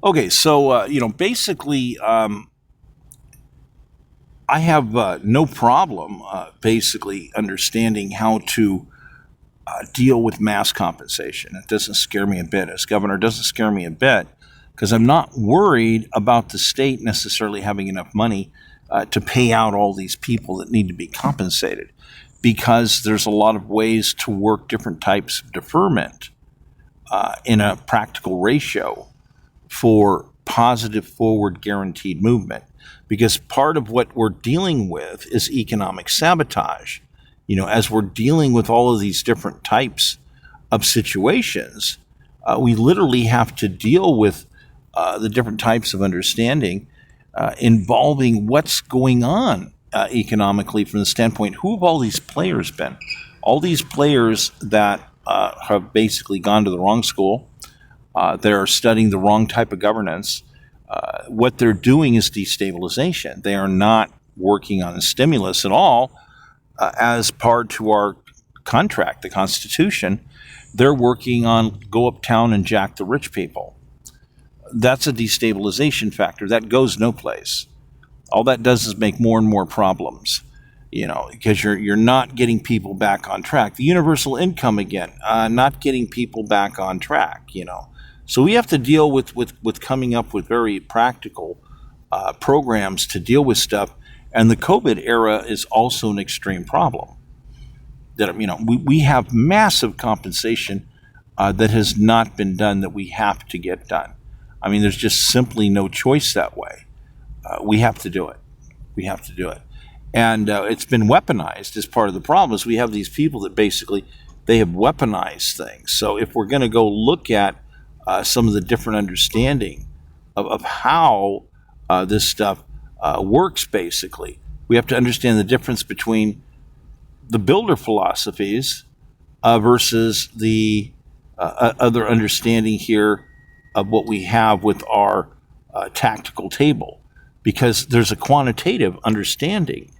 Okay, so basically, I have no problem basically understanding how to deal with mass compensation. It doesn't scare me a bit. As governor, it doesn't scare me a bit because I'm not worried about the state necessarily having enough money to pay out all these people that need to be compensated, because there's a lot of ways to work different types of deferment in a practical ratio for positive forward guaranteed movement. Because part of what we're dealing with is economic sabotage. As we're dealing with all of these different types of situations, we literally have to deal with the different types of understanding involving what's going on economically from the standpoint, who have all these players been? All these players that have basically gone to the wrong school, they're studying the wrong type of governance. What they're doing is destabilization. They are not working on stimulus at all as part to our contract, the Constitution. They're working on go uptown and jack the rich people. That's a destabilization factor. That goes no place. All that does is make more and more problems, because you're not getting people back on track. The universal income again, not getting people back on track, So we have to deal with coming up with very practical programs to deal with stuff. And the COVID era is also an extreme problem. That we have massive compensation that has not been done that we have to get done. I mean, there's just simply no choice that way. We have to do it. We have to do it. And it's been weaponized as part of the problem. Is we have these people that basically they have weaponized things. So if we're going to go look at some of the different understanding of how this stuff works, basically, we have to understand the difference between the builder philosophies versus the other understanding here of what we have with our tactical table, because there's a quantitative understanding.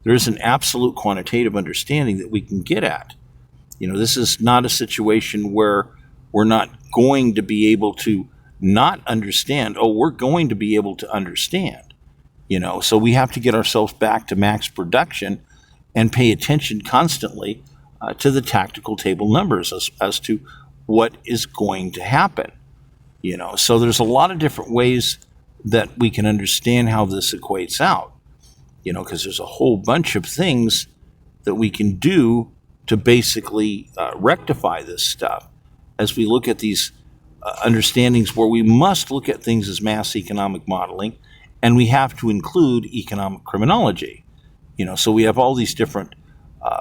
There is an absolute quantitative understanding that we can get at. This is not a situation where we're not going to be able to not understand. Oh, we're going to be able to understand. So we have to get ourselves back to max production and pay attention constantly to the tactical table numbers as to what is going to happen. So there's a lot of different ways that we can understand how this equates out, because there's a whole bunch of things that we can do to basically rectify this stuff as we look at these understandings where we must look at things as mass economic modeling, and we have to include economic criminology. So we have all these different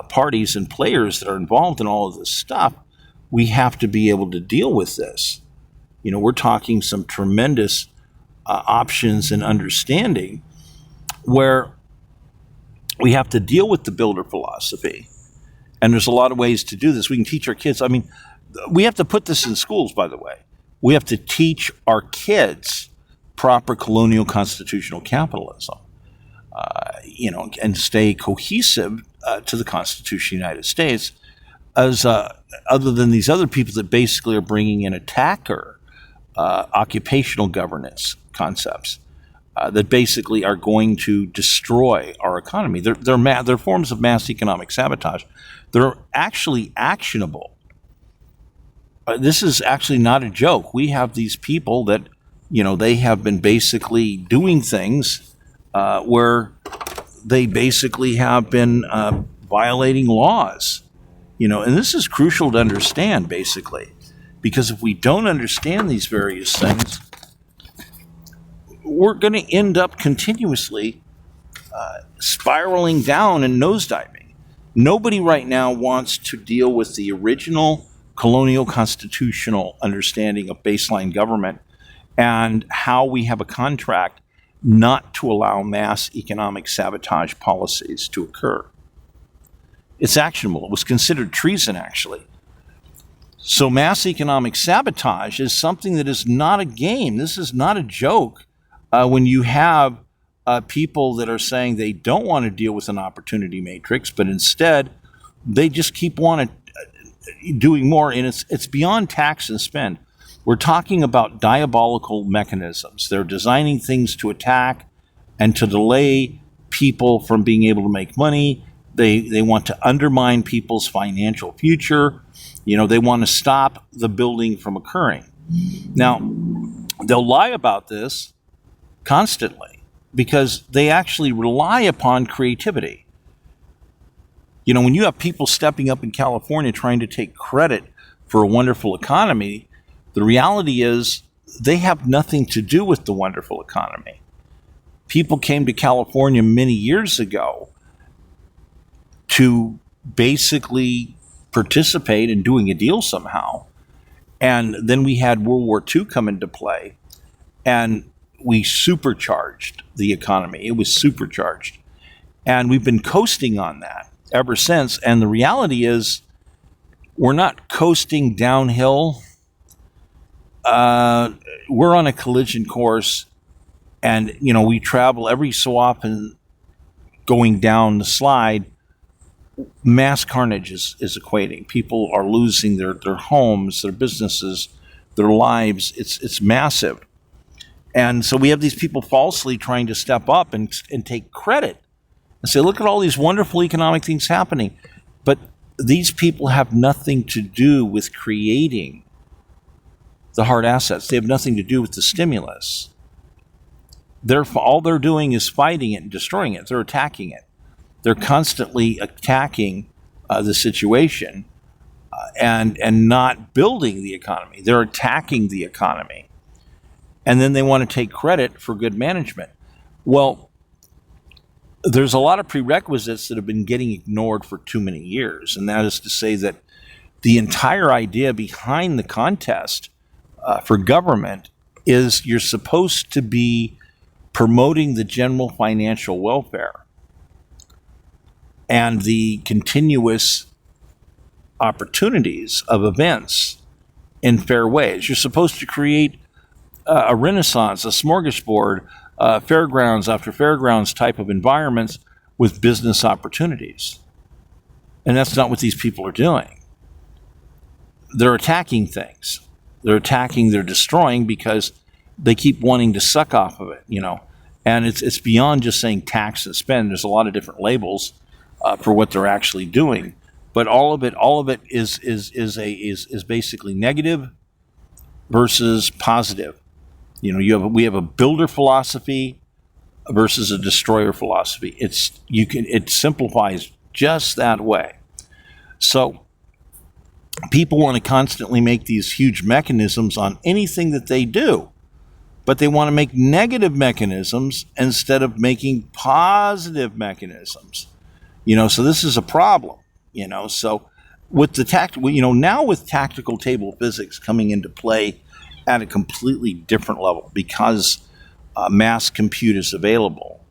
parties and players that are involved in all of this stuff. We have to be able to deal with this. We're talking some tremendous options and understanding where we have to deal with the builder philosophy. And there's a lot of ways to do this. We can teach our kids. I mean, we have to put this in schools, by the way. We have to teach our kids proper colonial constitutional capitalism, and stay cohesive to the Constitution of the United States, as other than these other people that basically are bringing in attacker occupational governance concepts that basically are going to destroy our economy. They're forms of mass economic sabotage. They're actually actionable. This is actually not a joke. We have these people that, they have been basically doing things where they basically have been violating laws, and this is crucial to understand, basically, because if we don't understand these various things, we're going to end up continuously spiraling down and nosediving. Nobody right now wants to deal with the original colonial constitutional understanding of baseline government and how we have a contract not to allow mass economic sabotage policies to occur. It's actionable. It was considered treason, actually. So mass economic sabotage is something that is not a game. This is not a joke. When you have people that are saying they don't want to deal with an opportunity matrix, but instead they just keep doing more, and it's beyond tax and spend. We're talking about diabolical mechanisms. They're designing things to attack and to delay people from being able to make money. They want to undermine people's financial future. They want to stop the building from occurring. Now, they'll lie about this constantly because they actually rely upon creativity. When you have people stepping up in California trying to take credit for a wonderful economy, the reality is they have nothing to do with the wonderful economy. People came to California many years ago to basically participate in doing a deal somehow. And then we had World War II come into play, and we supercharged the economy. It was supercharged. And we've been coasting on that ever since. And the reality is we're not coasting downhill. We're on a collision course, and, we travel every so often going down the slide. Mass carnage is equating. People are losing their homes, their businesses, their lives. It's massive. And so we have these people falsely trying to step up and take credit and say, look at all these wonderful economic things happening. But these people have nothing to do with creating the hard assets. They have nothing to do with the stimulus. All they're doing is fighting it and destroying it. They're attacking it. They're constantly attacking the situation and not building the economy. They're attacking the economy. And then they want to take credit for good management. Well, there's a lot of prerequisites that have been getting ignored for too many years. And that is to say that the entire idea behind the contest for government is you're supposed to be promoting the general financial welfare and the continuous opportunities of events in fair ways. You're supposed to create a renaissance, a smorgasbord, fairgrounds after fairgrounds type of environments with business opportunities. And that's not what these people are doing. They're attacking things. They're destroying because they keep wanting to suck off of it, And it's beyond just saying tax and spend. There's a lot of different labels for what they're actually doing, but all of it is basically negative versus positive. We have a builder philosophy versus a destroyer philosophy. It simplifies just that way. So people want to constantly make these huge mechanisms on anything that they do, but they want to make negative mechanisms instead of making positive mechanisms. So this is a problem. So with the now with tactical table physics coming into play at a completely different level because mass compute is available,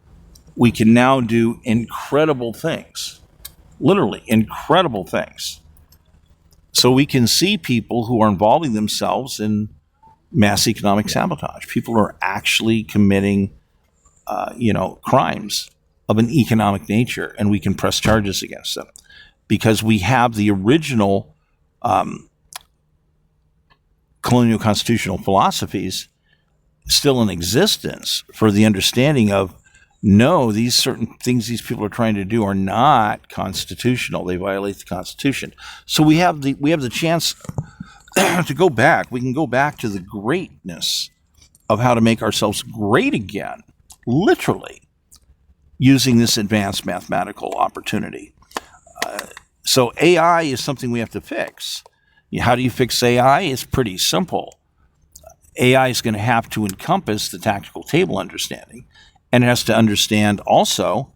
we can now do incredible things, literally incredible things. So we can see people who are involving themselves in mass economic sabotage. People are actually committing, crimes of an economic nature, and we can press charges against them because we have the original colonial constitutional philosophies still in existence for the understanding of, no, these certain things these people are trying to do are not constitutional. They violate the Constitution. So we have the chance to go back. We can go back to the greatness of how to make ourselves great again, literally, using this advanced mathematical opportunity. So AI is something we have to fix. How do you fix AI? It's pretty simple. AI is going to have to encompass the tactical table understanding, and it has to understand also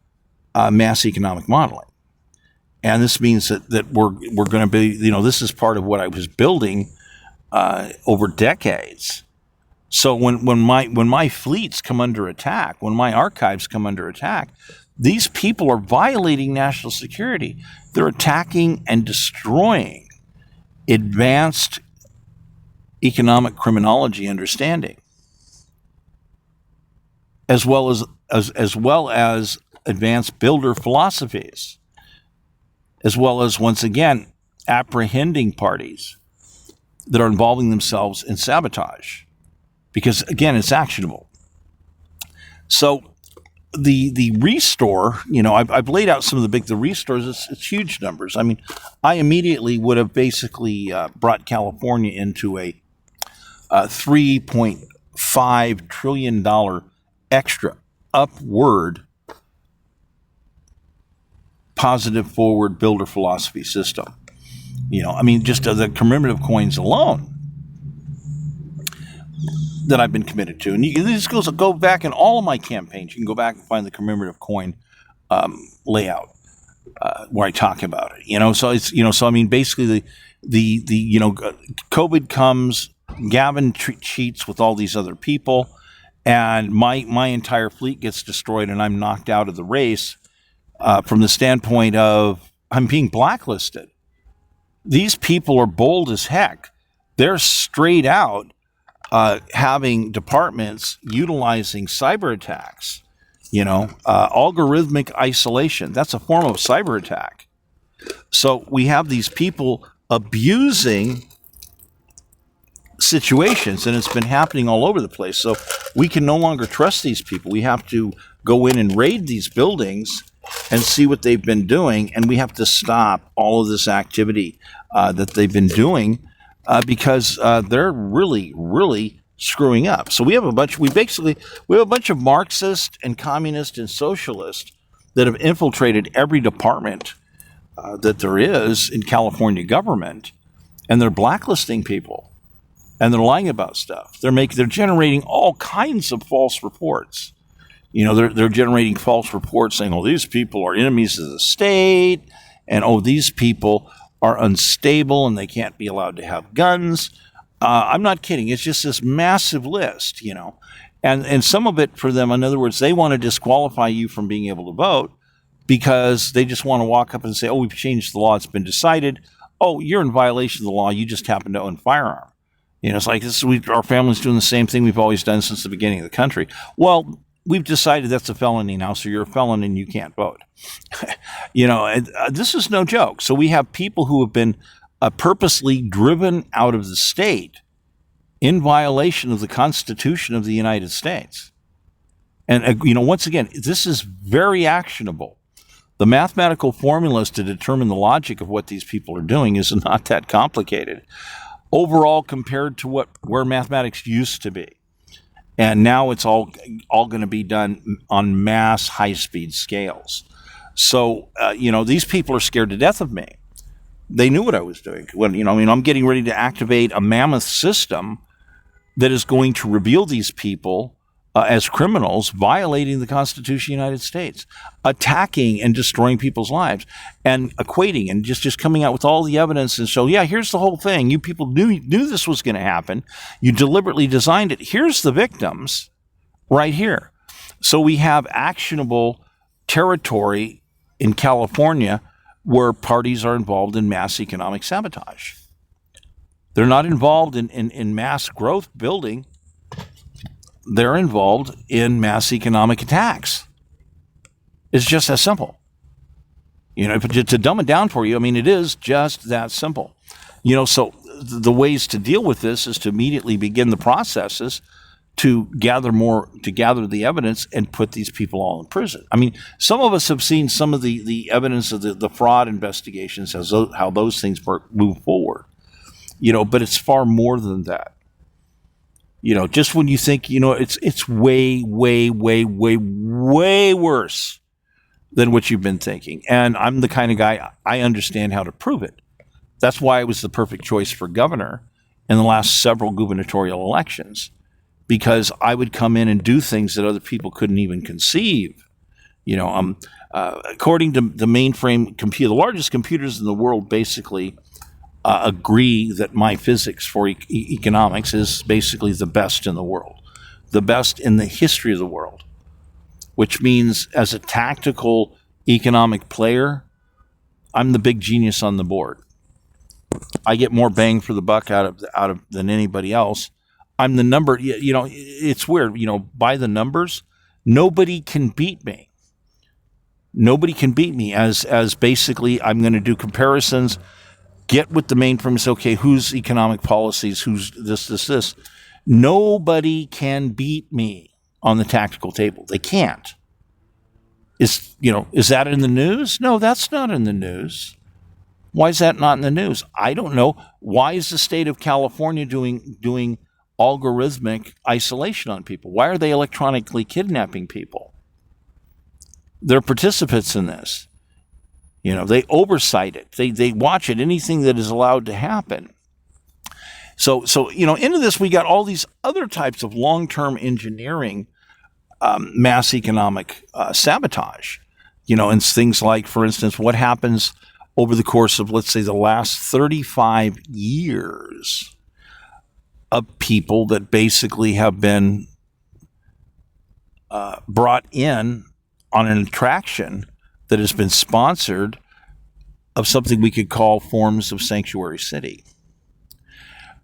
mass economic modeling. And this means that we're going to be, this is part of what I was building over decades. So when my fleets come under attack, when my archives come under attack, these people are violating national security. They're attacking and destroying advanced economic criminology understanding, as well as advanced builder philosophies, as well as, once again, apprehending parties that are involving themselves in sabotage because, again, it's actionable. So the restore, I've laid out some of the restores. It's huge numbers. I mean, I immediately would have basically brought California into a $3.5 trillion extra upward positive forward builder philosophy system. Just the commemorative coins alone that I've been committed to. And this goes, go back in all of my campaigns. You can go back and find the commemorative coin layout where I talk about it. So it's, basically the COVID comes, Gavin cheats with all these other people, and my entire fleet gets destroyed, and I'm knocked out of the race from the standpoint of I'm being blacklisted. These people are bold as heck. They're straight out having departments utilizing cyber attacks, algorithmic isolation. That's a form of cyber attack. So we have these people abusing situations, and it's been happening all over the place. So we can no longer trust these people. We have to go in and raid these buildings and see what they've been doing, and we have to stop all of this activity that they've been doing because they're really, really screwing up. So we have a bunch of Marxist and communist and socialist that have infiltrated every department that there is in California government, and they're blacklisting people, and they're lying about stuff. They're generating all kinds of false reports. They're generating false reports saying, oh, these people are enemies of the state, and oh, these people are unstable and they can't be allowed to have guns. I'm not kidding. It's just this massive list, and some of it for them, in other words, they want to disqualify you from being able to vote because they just want to walk up and say, oh, we've changed the law. It's been decided. Oh, you're in violation of the law. You just happen to own a firearm. It's like our family's doing the same thing we've always done since the beginning of the country. Well, we've decided that's a felony now, so you're a felon and you can't vote. This is no joke. So we have people who have been purposely driven out of the state in violation of the Constitution of the United States. And, once again, this is very actionable. The mathematical formulas to determine the logic of what these people are doing is not that complicated overall compared to where mathematics used to be. And now it's all going to be done on mass high-speed scales. So, these people are scared to death of me. They knew what I was doing. I'm getting ready to activate a mammoth system that is going to reveal these people as criminals violating the Constitution of the United States, attacking and destroying people's lives, and equating and just coming out with all the evidence. And so, yeah, here's the whole thing. You people knew this was going to happen. You deliberately designed it. Here's the victims right here. So we have actionable territory in California where parties are involved in mass economic sabotage. They're not involved in mass growth building. They're involved in mass economic attacks. It's just that simple. To dumb it down for you, it is just that simple. So the ways to deal with this is to immediately begin the processes to gather the evidence and put these people all in prison. Some of us have seen some of the evidence of the fraud investigations, how those things move forward. But it's far more than that. Just when you think, it's way, way, way, way, way worse than what you've been thinking. And I'm the kind of guy, I understand how to prove it. That's why I was the perfect choice for governor in the last several gubernatorial elections, because I would come in and do things that other people couldn't even conceive. According to the mainframe computer, the largest computers in the world basically agree that my physics for economics is basically the best in the world, the best in the history of the world, which means as a tactical economic player, I'm the big genius on the board. I get more bang for the buck out of than anybody else. I'm the number, it's weird, by the numbers, nobody can beat me. Nobody can beat me as basically I'm going to do comparisons get with the mainframe and say, okay, who's economic policies, who's this. Nobody can beat me on the tactical table. They can't. Is that in the news? No, that's not in the news. Why is that not in the news? I don't know. Why is the state of California doing algorithmic isolation on people? Why are they electronically kidnapping people? They're participants in this. They oversight it. They watch it. Anything that is allowed to happen. So into this, we got all these other types of long-term engineering, mass economic sabotage. And things like, for instance, what happens over the course of, let's say, the last 35 years of people that basically have been brought in on an attraction that has been sponsored of something we could call forms of sanctuary city.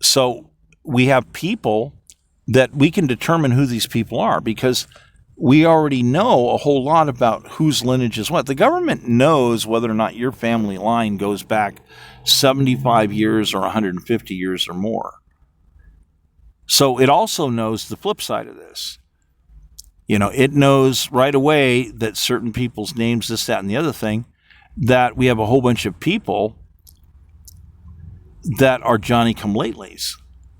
So we have people that we can determine who these people are because we already know a whole lot about whose lineage is what. The government knows whether or not your family line goes back 75 years or 150 years or more. So it also knows the flip side of this. It knows right away that certain people's names, this, that, and the other thing, that we have a whole bunch of people that are Johnny-come-latelys.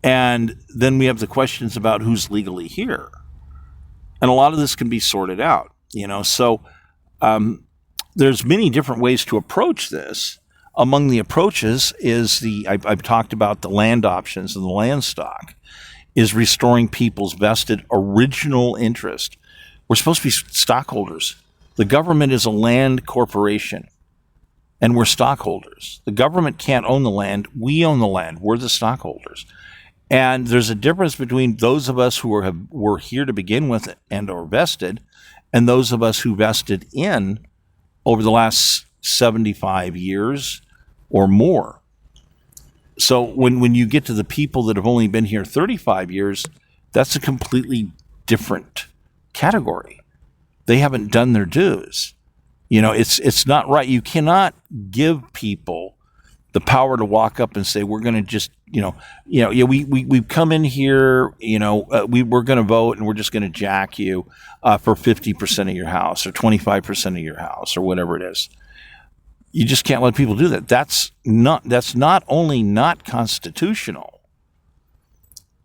And then we have the questions about who's legally here. And a lot of this can be sorted out, So there's many different ways to approach this. Among the approaches is I've talked about the land options and the land stock, is restoring people's vested original interest. We're supposed to be stockholders. The government is a land corporation, and we're stockholders. The government can't own the land. We own the land. We're the stockholders. And there's a difference between those of us who were here to begin with and are vested, and those of us who vested in over the last 75 years or more. So when you get to the people that have only been here 35 years, that's a completely different category. They haven't done their dues. It's not right. You cannot give people the power to walk up and say, we're going to just, we've come in here, we're going to vote and we're just going to jack you for 50% of your house or 25% of your house or whatever it is. You just can't let people do that. That's not only not constitutional,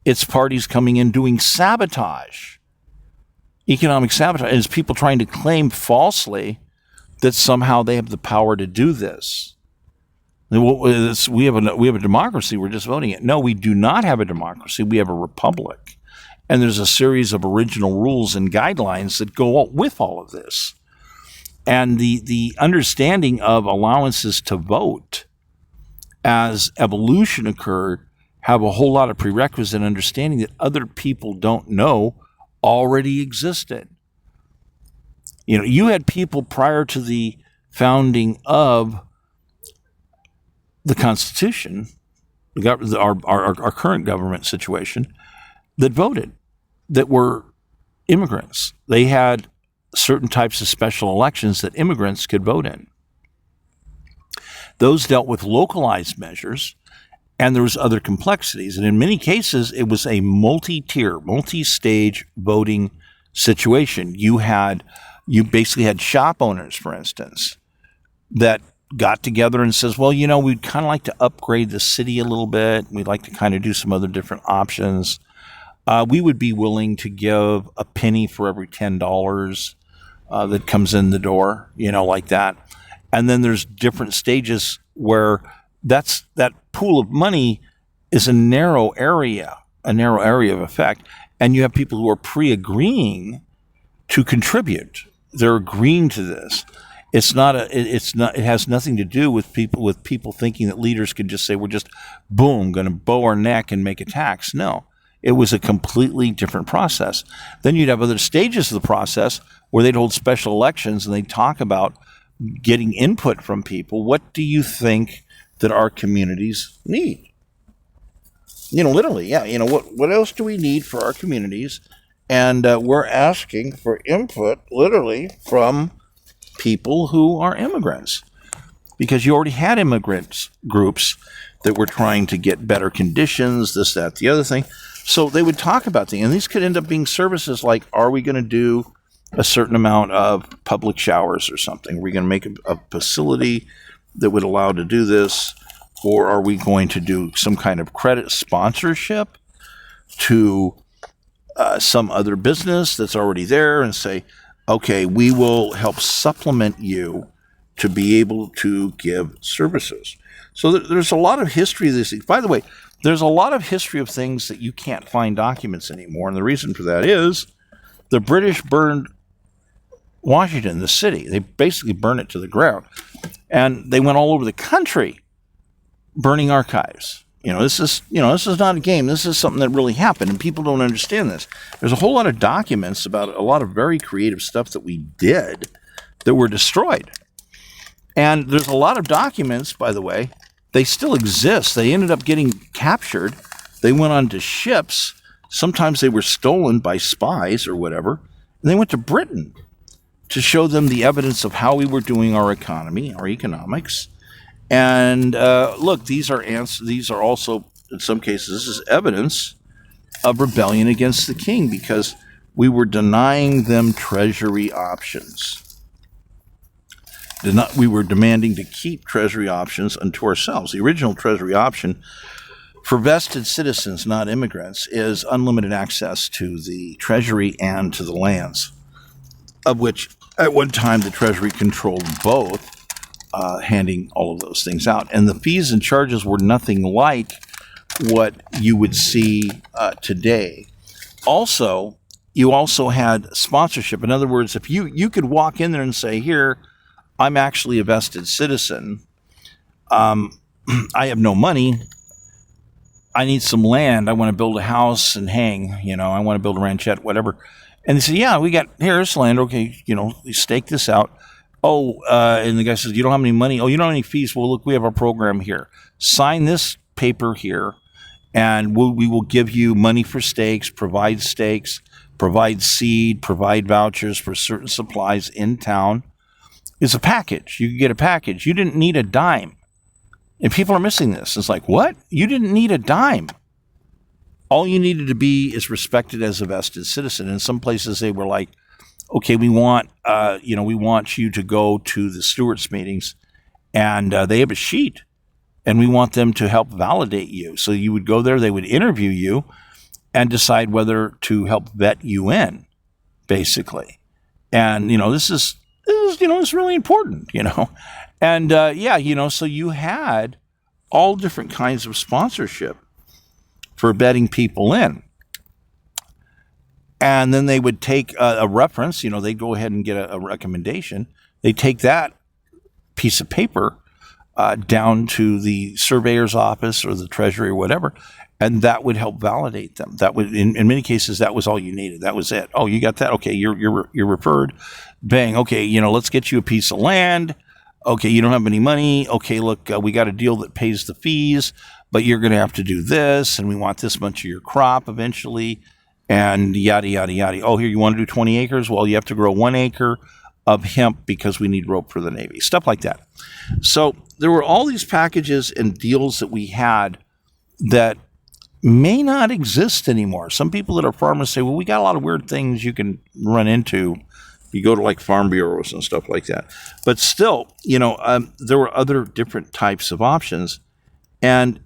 it's parties coming in doing sabotage, economic sabotage. And it's people trying to claim falsely that somehow they have the power to do this. We have a democracy. We're just voting it. No, we do not have a democracy. We have a republic. And there's a series of original rules and guidelines that go with all of this. And the understanding of allowances to vote as evolution occurred have a whole lot of prerequisite understanding that other people don't know already existed. You had people prior to the founding of the Constitution, our current government situation, that voted, that were immigrants. They had certain types of special elections that immigrants could vote in. Those dealt with localized measures, and there was other complexities. And in many cases, it was a multi-tier, multi-stage voting situation. You basically had shop owners, for instance, that got together and says, well, we'd kind of like to upgrade the city a little bit. We'd like to kind of do some other different options. We would be willing to give a penny for every $10 that comes in the door, like that. And then there's different stages where that pool of money is a narrow area of effect. And you have people who are pre-agreeing to contribute. They're agreeing to this. It has nothing to do with people thinking that leaders can just say, we're just, boom, going to bow our neck and make a tax. No, it was a completely different process. Then you'd have other stages of the process where they'd hold special elections and they'd talk about getting input from people. What do you think that our communities need? Literally, yeah. What else do we need for our communities? And we're asking for input, literally, from people who are immigrants. because you already had immigrants groups that were trying to get better conditions, this, that, the other thing. So they would talk about things, and these could end up being services like, are we going to do a certain amount of public showers or something? Are we going to make a facility that would allow to do this? Or are we going to do some kind of credit sponsorship to some other business that's already there and say, okay, we will help supplement you to be able to give services. So there's a lot of history of this. By the way, there's a lot of history of things that you can't find documents anymore. And the reason for that is the British burned Washington, the city. They basically burned it to the ground. And they went all over the country burning archives. This is not a game. This is something that really happened, and people don't understand this. There's a whole lot of documents about a lot of very creative stuff that we did that were destroyed. And there's a lot of documents, by the way, they still exist. They ended up getting captured. They went onto ships. Sometimes they were stolen by spies or whatever. And they went to Britain to show them the evidence of how we were doing our economy, our economics. And look, these are also, in some cases, this is evidence of rebellion against the king because we were denying them treasury options. We were demanding to keep treasury options unto ourselves. The original treasury option for vested citizens, not immigrants, is unlimited access to the treasury and to the lands, of which at one time the treasury controlled both, handing all of those things out. And the fees and charges were nothing like what you would see today. Also, you also had sponsorship. In other words, if you could walk in there and say, here, I'm actually a vested citizen. I have no money. I need some land. I want to build a house and hang. I want to build a ranchette, whatever. And they say, yeah, here's land. Okay, you stake this out. Oh, and the guy says, you don't have any money? Oh, you don't have any fees? Well, look, we have our program here. Sign this paper here, and we will give you money for stakes, provide seed, provide vouchers for certain supplies in town. It's a package. You could get a package. You didn't need a dime. And people are missing this. It's like, what? You didn't need a dime. All you needed to be is respected as a vested citizen. In some places, they were like, okay, we want you to go to the stewards meetings, and they have a sheet, and we want them to help validate you. So you would go there, they would interview you, and decide whether to help vet you in, basically. And this is really important, And so you had all different kinds of sponsorship for vetting people in. And then they would take a reference, they'd go ahead and get a recommendation. They take that piece of paper down to the surveyor's office or the treasury or whatever, and that would help validate them. That would, in many cases, that was all you needed. That was it. Oh, you got that? Okay, you're referred. Bang. Okay, let's get you a piece of land. Okay, you don't have any money. Okay, look, we got a deal that pays the fees, but you're going to have to do this, and we want this much of your crop eventually. And yada, yada, yada. Oh, here, you want to do 20 acres? Well, you have to grow 1 acre of hemp because we need rope for the Navy. Stuff like that. So there were all these packages and deals that we had that may not exist anymore. Some people that are farmers say, well, we got a lot of weird things you can run into. You go to like farm bureaus and stuff like that. But still, there were other different types of options. And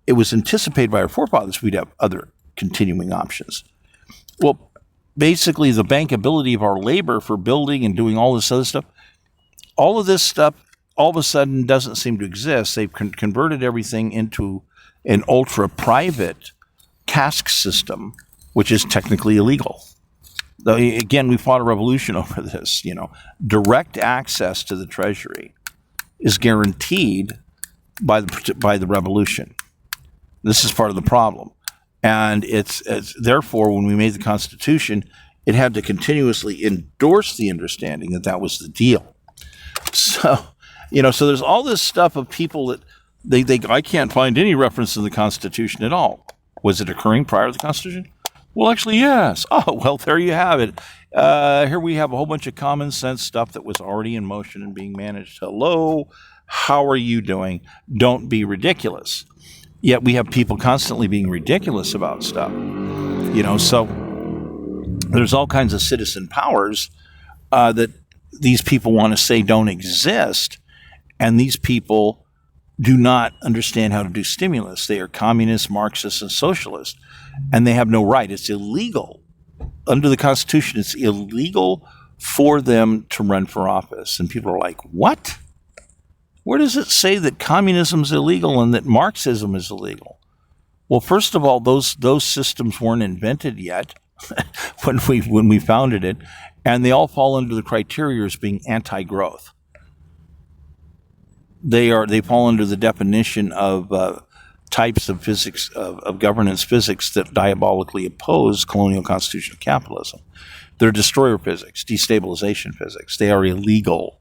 it was anticipated by our forefathers we'd have other continuing options. Well, basically, the bankability of our labor for building and doing all this other stuff, all of this stuff all of a sudden doesn't seem to exist. They've converted everything into an ultra-private cask system, which is technically illegal. Though, again, we fought a revolution over this. Direct access to the treasury is guaranteed by the revolution. This is part of the problem. And it's therefore, when we made the Constitution, it had to continuously endorse the understanding that was the deal. So, so there's all this stuff of people that they I can't find any reference in the Constitution at all. Was it occurring prior to the Constitution? Well, actually, yes. Oh, well, there you have it. Here we have a whole bunch of common sense stuff that was already in motion and being managed. Hello. How are you doing? Don't be ridiculous. Yet we have people constantly being ridiculous about stuff. So there's all kinds of citizen powers that these people want to say don't exist, and these people do not understand how to do stimulus. They are communists, Marxists, and socialists, and they have no right. It's illegal. Under the Constitution, it's illegal for them to run for office. And people are like, what? Where does it say that communism is illegal and that Marxism is illegal? Well, first of all, those systems weren't invented yet when we founded it, and they all fall under the criteria as being anti-growth. They fall under the definition of types of physics of governance physics that diabolically oppose colonial constitutional capitalism. They're destroyer physics, destabilization physics. They are illegal.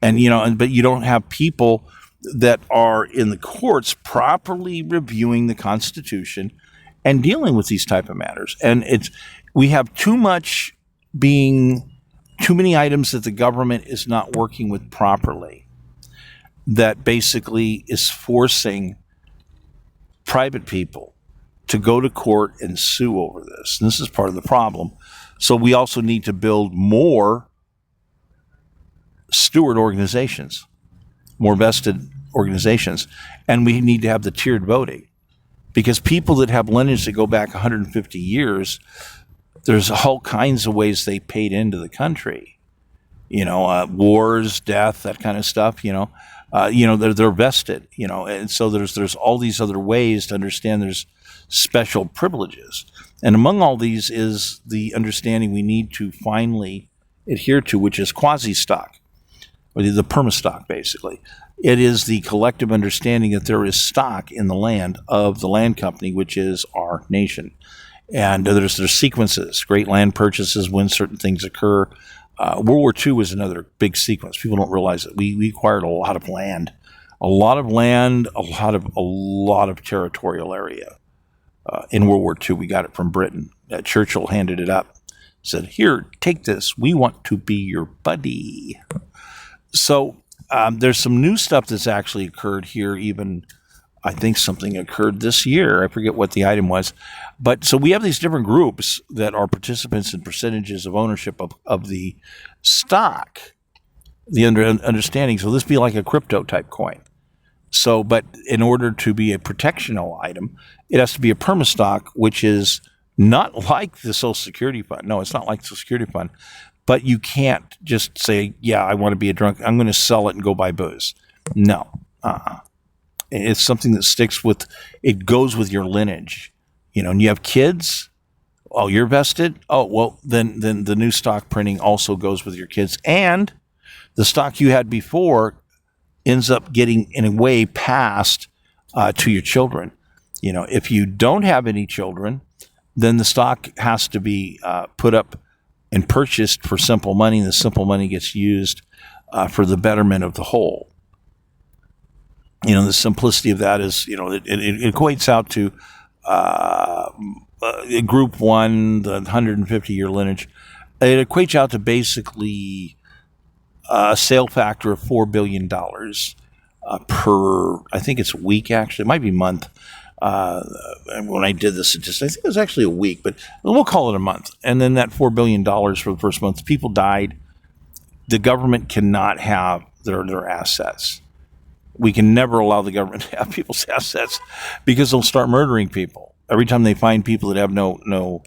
But you don't have people that are in the courts properly reviewing the Constitution and dealing with these type of matters. And we have too many items that the government is not working with properly, that basically is forcing private people to go to court and sue over this. And this is part of the problem. So we also need to build more steward organizations, more vested organizations, and we need to have the tiered voting, because people that have lineage that go back 150 years, there's all kinds of ways they paid into the country, wars, death, that kind of stuff, they're vested, and so there's all these other ways to understand there's special privileges. And among all these is the understanding we need to finally adhere to, which is quasi-stock, or the perma-stock, basically. It is the collective understanding that there is stock in the land of the land company, which is our nation. And there's sequences, great land purchases, when certain things occur. World War II was another big sequence. People don't realize that we acquired a lot of land, a lot of territorial area. In World War II, we got it from Britain. Churchill handed it up, said, "Here, take this. We want to be your buddy." So there's some new stuff that's actually occurred here. Even I think something occurred this year. I forget what the item was. But so we have these different groups that are participants in percentages of ownership of the stock, the understanding. So this be like a crypto type coin. So, but in order to be a protectional item, it has to be a perma-stock, which is not like the Social Security Fund. No, it's not like the Social Security Fund. But you can't just say, yeah, I want to be a drunk. I'm going to sell it and go buy booze. No. It's something that it goes with your lineage. And you have kids. Oh, you're vested? Oh, well, then the new stock printing also goes with your kids. And the stock you had before ends up getting, in a way, passed to your children. If you don't have any children, then the stock has to be put up and purchased for simple money, and the simple money gets used for the betterment of the whole. The simplicity of that is, it equates out to Group 1, the 150-year lineage. It equates out to basically a sale factor of $4 billion per, I think it's a week, actually. It might be month. When I did this, I think it was actually a week, but we'll call it a month. And then that $4 billion for the first month, people died. The government cannot have their assets. We can never allow the government to have people's assets, because they'll start murdering people. Every time they find people that have no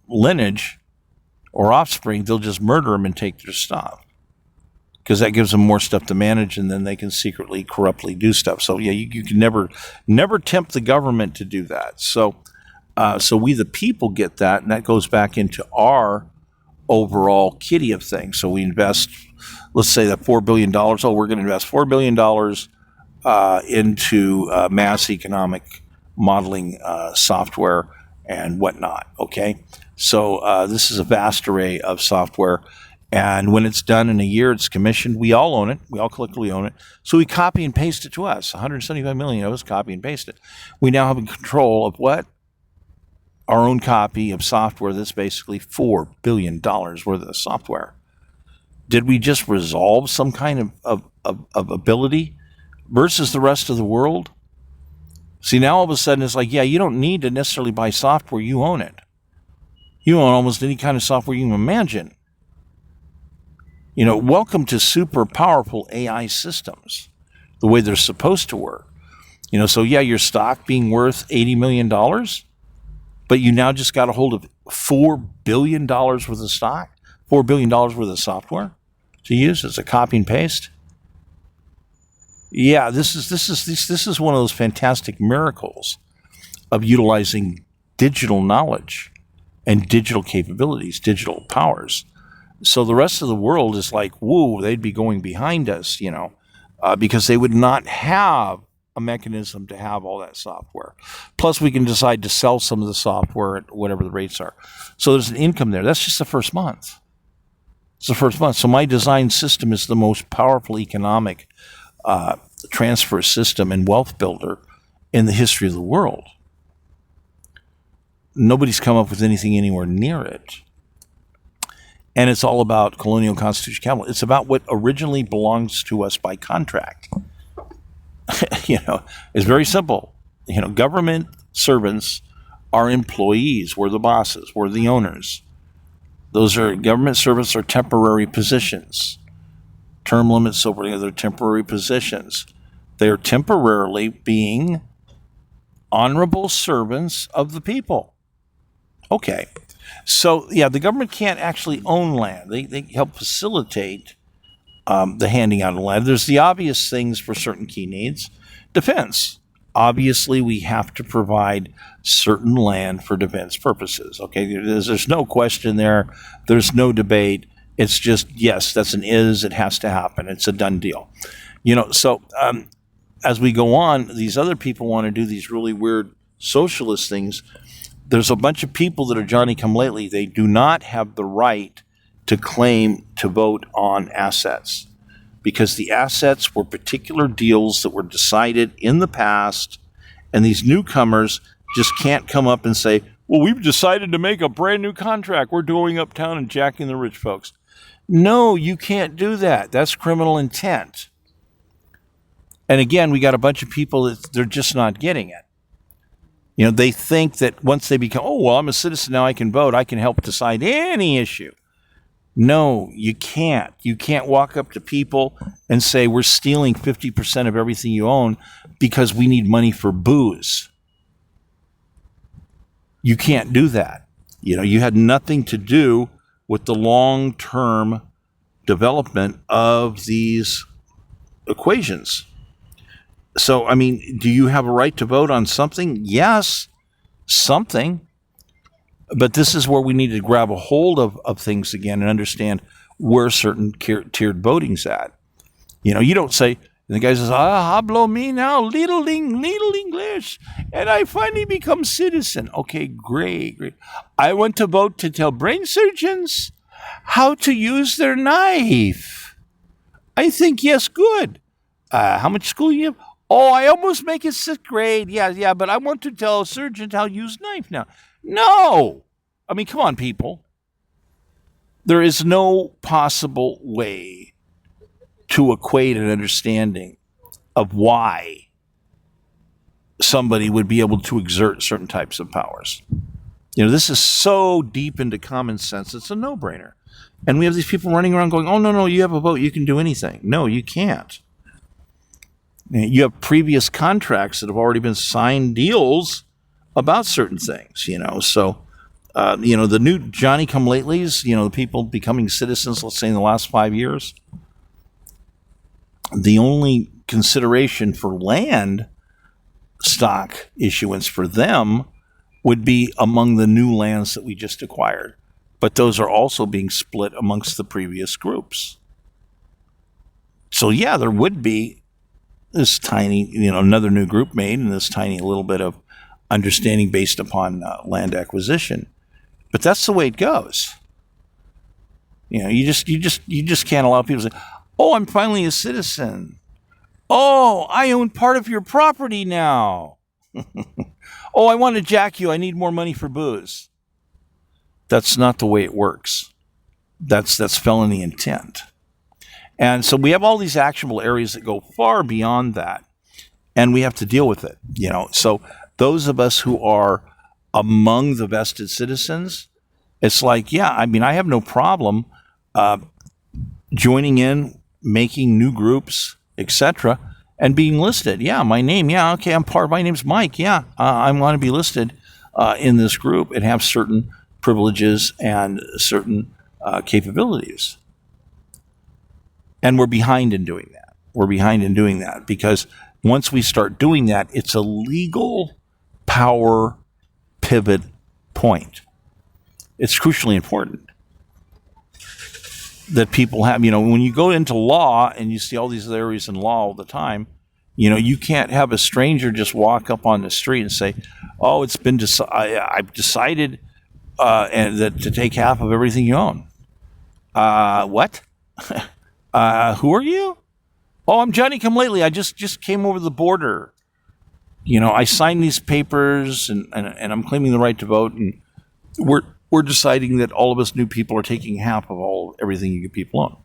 lineage or offspring, they'll just murder them and take their stuff, because that gives them more stuff to manage, and then they can secretly, corruptly do stuff. So yeah, you can never tempt the government to do that. So we the people get that, and that goes back into our overall kitty of things. So we invest, let's say that $4 billion. Oh, we're going to invest $4 billion into mass economic modeling software and whatnot. Okay, so this is a vast array of software. And when it's done in a year, it's commissioned. We all own it. We all collectively own it. So we copy and paste it to us. 175 million of us copy and paste it. We now have control of what? Our own copy of software that's basically $4 billion worth of software. Did we just resolve some kind of of ability versus the rest of the world. See, now all of a sudden it's like, yeah, you don't need to necessarily buy software. You own it. You own almost any kind of software you can imagine. Welcome to super powerful AI systems, the way they're supposed to work. So yeah, your stock being worth $80 million, but you now just got a hold of $4 billion worth of stock, $4 billion worth of software to use as a copy and paste. Yeah, this is one of those fantastic miracles of utilizing digital knowledge and digital capabilities, digital powers. So the rest of the world is like, whoa, they'd be going behind us, because they would not have a mechanism to have all that software. Plus, we can decide to sell some of the software at whatever the rates are. So there's an income there. That's just the first month. It's the first month. So my design system is the most powerful economic transfer system and wealth builder in the history of the world. Nobody's come up with anything anywhere near it. And it's all about colonial constitutional capital. It's about what originally belongs to us by contract. It's very simple. Government servants are employees. We're the bosses. We're the owners. Government servants are temporary positions. Term limits, so forth, they're temporary positions. They're temporarily being honorable servants of the people. Okay. So, yeah, the government can't actually own land. They help facilitate the handing out of land. There's the obvious things for certain key needs. Defense. Obviously, we have to provide certain land for defense purposes. Okay, there's no question there. There's no debate. It's just, yes, that's an is. It has to happen. It's a done deal. So as we go on, these other people want to do these really weird socialist things. There's a bunch of people that are Johnny-come-lately. They do not have the right to claim to vote on assets because the assets were particular deals that were decided in the past, and these newcomers just can't come up and say, well, we've decided to make a brand new contract. We're going uptown and jacking the rich folks. No, you can't do that. That's criminal intent. And again, we got a bunch of people that they're just not getting it. They think that once they become, oh, well, I'm a citizen now, I can vote, I can help decide any issue. No, you can't. You can't walk up to people and say, we're stealing 50% of everything you own because we need money for booze. You can't do that. You had nothing to do with the long-term development of these equations. So, do you have a right to vote on something? Yes, something. But this is where we need to grab a hold of things again and understand where certain tiered voting's at. You don't say, and the guy says, hablo me now, little English, and I finally become citizen. Okay, great. I want to vote to tell brain surgeons how to use their knife. I think, yes, good. How much school you have? Oh, I almost make it 6th grade. Yeah, but I want to tell a surgeon how to use knife now. No! Come on, people. There is no possible way to equate an understanding of why somebody would be able to exert certain types of powers. This is so deep into common sense, it's a no-brainer. And we have these people running around going, oh, no, you have a vote, you can do anything. No, you can't. You have previous contracts that have already been signed deals about certain things, So, the new Johnny-come-latelys, the people becoming citizens, let's say in the last 5 years, the only consideration for land stock issuance for them would be among the new lands that we just acquired. But those are also being split amongst the previous groups. So, yeah, there would be this tiny, another new group made and this tiny little bit of understanding based upon land acquisition. But that's the way it goes. You just can't allow people to say, oh, I'm finally a citizen. Oh, I own part of your property now. Oh, I want to jack you. I need more money for booze. That's not the way it works. That's felony intent. And so we have all these actionable areas that go far beyond that, and we have to deal with it. So those of us who are among the vested citizens, it's like, yeah, I mean, I have no problem joining in, making new groups, etc., and being listed. Yeah, my name. Yeah, okay, my name's Mike. Yeah, I want to be listed in this group and have certain privileges and certain capabilities. And we're behind in doing that. We're behind in doing that because once we start doing that, it's a legal power pivot point. It's crucially important that people have, when you go into law and you see all these areas in law all the time, you can't have a stranger just walk up on the street and say, oh, it's been I've decided and that to take half of everything you own. What? Who are you? Oh, I'm Johnny Come Lately. I just came over the border. I signed these papers and I'm claiming the right to vote, and we're deciding that all of us new people are taking half of everything you people own.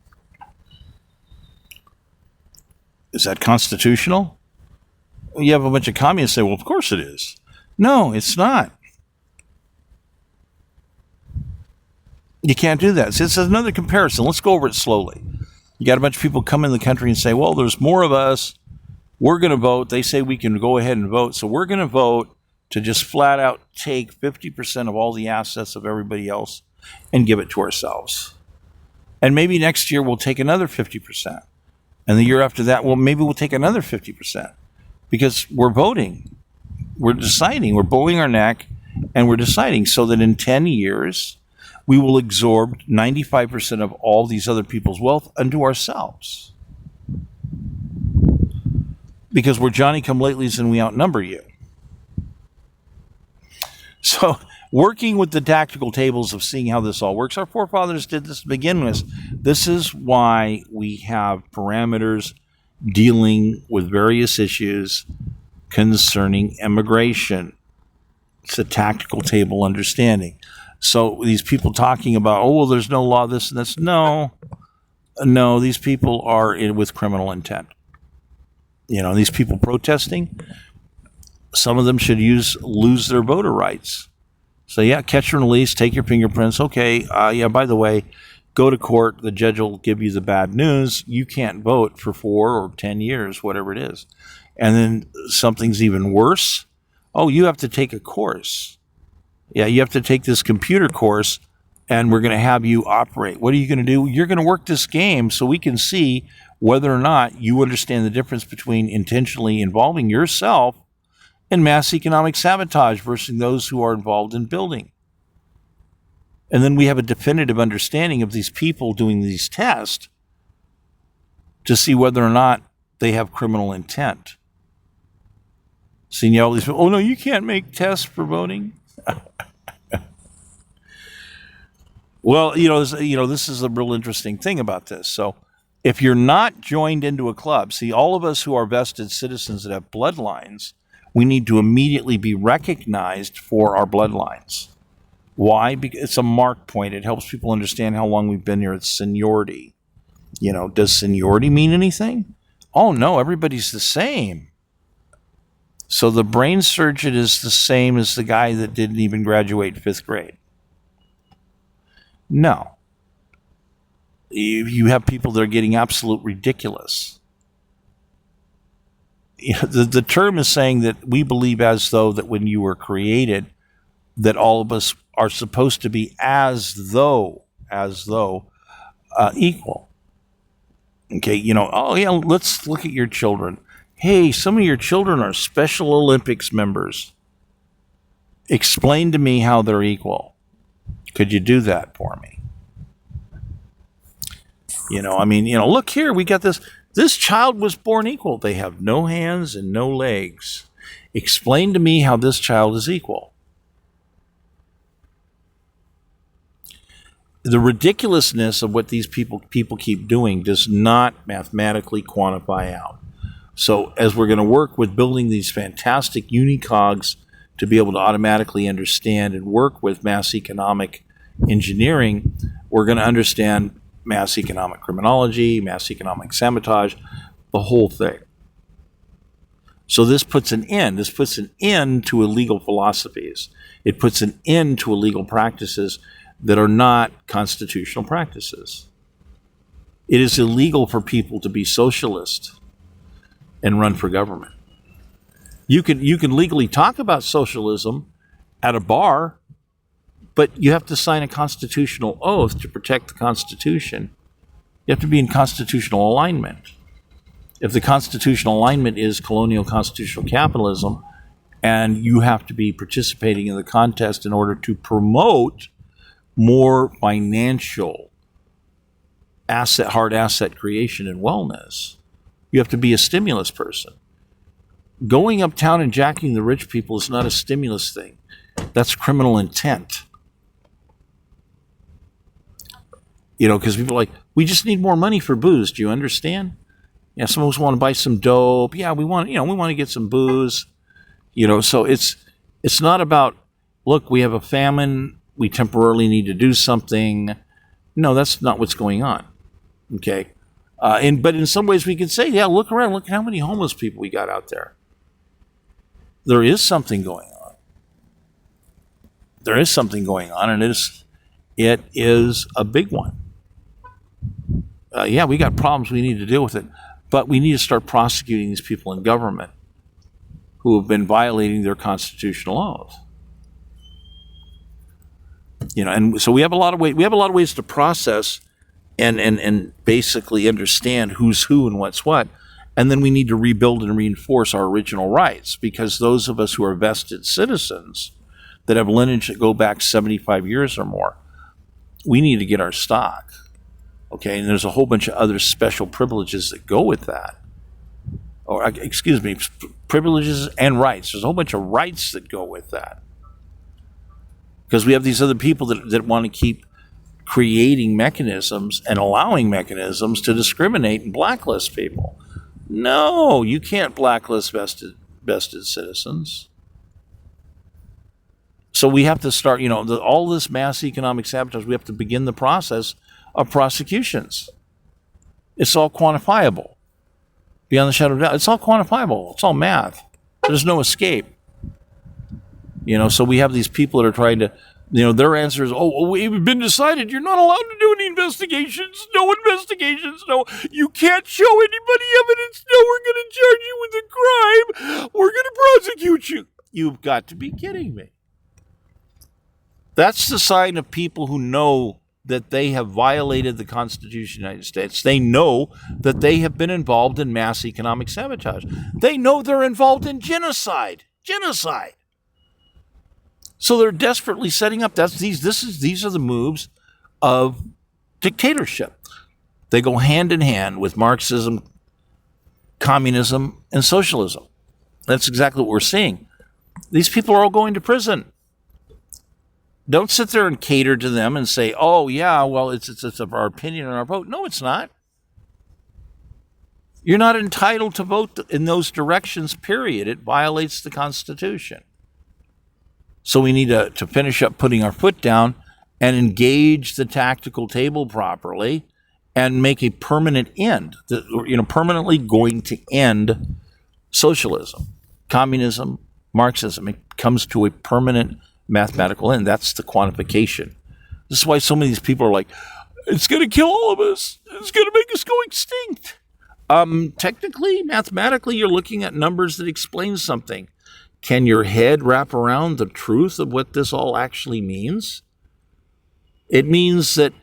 Is that constitutional? You have a bunch of communists say, well, of course it is. No, it's not. You can't do that. So it's another comparison. Let's go over it slowly. You got a bunch of people come in the country and say, well, there's more of us. We're going to vote. They say we can go ahead and vote. So we're going to vote to just flat out take 50% of all the assets of everybody else and give it to ourselves. And maybe next year we'll take another 50%. And the year after that, well, maybe we'll take another 50% because we're voting. We're deciding. We're bowing our neck and we're deciding so that in 10 years, we will absorb 95% of all these other people's wealth unto ourselves. Because we're Johnny Come Latelys and we outnumber you. So working with the tactical tables of seeing how this all works, our forefathers did this to begin with. This is why we have parameters dealing with various issues concerning immigration. It's a tactical table understanding. So these people talking about, oh, well, there's no law, this and this. No, these people are with criminal intent. These people protesting, some of them should lose their voter rights. So yeah, catch and release, take your fingerprints. Okay, by the way, go to court. The judge will give you the bad news. You can't vote for 4 or 10 years, whatever it is. And then something's even worse. Oh, you have to take a course. Yeah, you have to take this computer course, and we're going to have you operate. What are you going to do? You're going to work this game so we can see whether or not you understand the difference between intentionally involving yourself in mass economic sabotage versus those who are involved in building. And then we have a definitive understanding of these people doing these tests to see whether or not they have criminal intent. Seeing all these people, oh no, you can't make tests for voting. Well, this is a real interesting thing about this. So if you're not joined into a club, see, all of us who are vested citizens that have bloodlines, we need to immediately be recognized for our bloodlines. Why? Because it's a mark point. It helps people understand how long we've been here. It's seniority. Does seniority mean anything? Oh, no, everybody's the same. So the brain surgeon is the same as the guy that didn't even graduate 5th grade. No. You have people that are getting absolute ridiculous. The term is saying that we believe as though that when you were created, that all of us are supposed to be as though equal. Okay, oh yeah, let's look at your children. Hey, some of your children are Special Olympics members. Explain to me how they're equal. Could you do that for me? Look here, we got this. This child was born equal. They have no hands and no legs. Explain to me how this child is equal. The ridiculousness of what these people keep doing does not mathematically quantify out. So as we're going to work with building these fantastic unicogs to be able to automatically understand and work with mass economic engineering, we're going to understand mass economic criminology, mass economic sabotage, the whole thing. So this puts an end to illegal philosophies. It puts an end to illegal practices that are not constitutional practices. It is illegal for people to be socialist and run for government. You can legally talk about socialism at a bar, but you have to sign a constitutional oath to protect the Constitution. You have to be in constitutional alignment. If the constitutional alignment is colonial constitutional capitalism, and you have to be participating in the contest in order to promote more financial hard asset creation and wellness, you have to be a stimulus person. Going uptown and jacking the rich people is not a stimulus thing. That's criminal intent. Because people are like, we just need more money for booze. Do you understand? Yeah, some of us want to buy some dope. Yeah, we want to get some booze. So it's not about, look, we have a famine, we temporarily need to do something. No, that's not what's going on. Okay. But in some ways we could say, yeah, look around, look how many homeless people we got out there. There is something going on. There is something going on, and it is a big one. Yeah, we got problems, we need to deal with it. But we need to start prosecuting these people in government who have been violating their constitutional oath. And so we have a lot of ways to process and basically understand who's who and what's what. And then we need to rebuild and reinforce our original rights, because those of us who are vested citizens that have lineage that go back 75 years or more, we need to get our stock. Okay, and there's a whole bunch of other special privileges that go with that. Privileges and rights. There's a whole bunch of rights that go with that. Because we have these other people that want to keep creating mechanisms and allowing mechanisms to discriminate and blacklist people. No, you can't blacklist vested citizens. So we have to start, all this mass economic sabotage, we have to begin the process of prosecutions. It's all quantifiable. Beyond the shadow of doubt, it's all quantifiable. It's all math. There's no escape. So we have these people that are trying to, their answer is, we've been decided you're not allowed to do any investigations. No investigations. No, you can't show anybody evidence. No, we're going to charge you with a crime. We're going to prosecute you. You've got to be kidding me. That's the sign of people who know that they have violated the Constitution of the United States. They know that they have been involved in mass economic sabotage. They know they're involved in genocide. So they're desperately setting up. These are the moves of dictatorship. They go hand in hand with Marxism, communism, and socialism. That's exactly what we're seeing. These people are all going to prison. Don't sit there and cater to them and say, oh, yeah, well, it's our opinion and our vote. No, it's not. You're not entitled to vote in those directions, period. It violates the Constitution. So we need to finish up putting our foot down and engage the tactical table properly and make a permanent end, permanently going to end socialism, communism, Marxism. It comes to a permanent mathematical end. That's the quantification. This is why so many of these people are like, it's going to kill all of us. It's going to make us go extinct. Technically, mathematically, you're looking at numbers that explain something. Can your head wrap around the truth of what this all actually means? It means that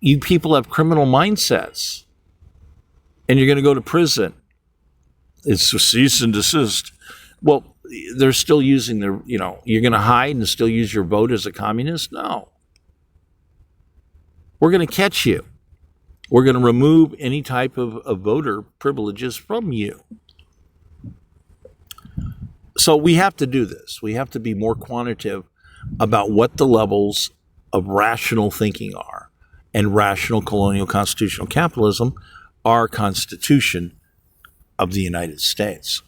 you people have criminal mindsets and you're going to go to prison. It's a cease and desist. Well, they're still using their, you're going to hide and still use your vote as a communist? No. We're going to catch you. We're going to remove any type of voter privileges from you. So we have to do this. We have to be more quantitative about what the levels of rational thinking are. And rational colonial constitutional capitalism, our Constitution of the United States.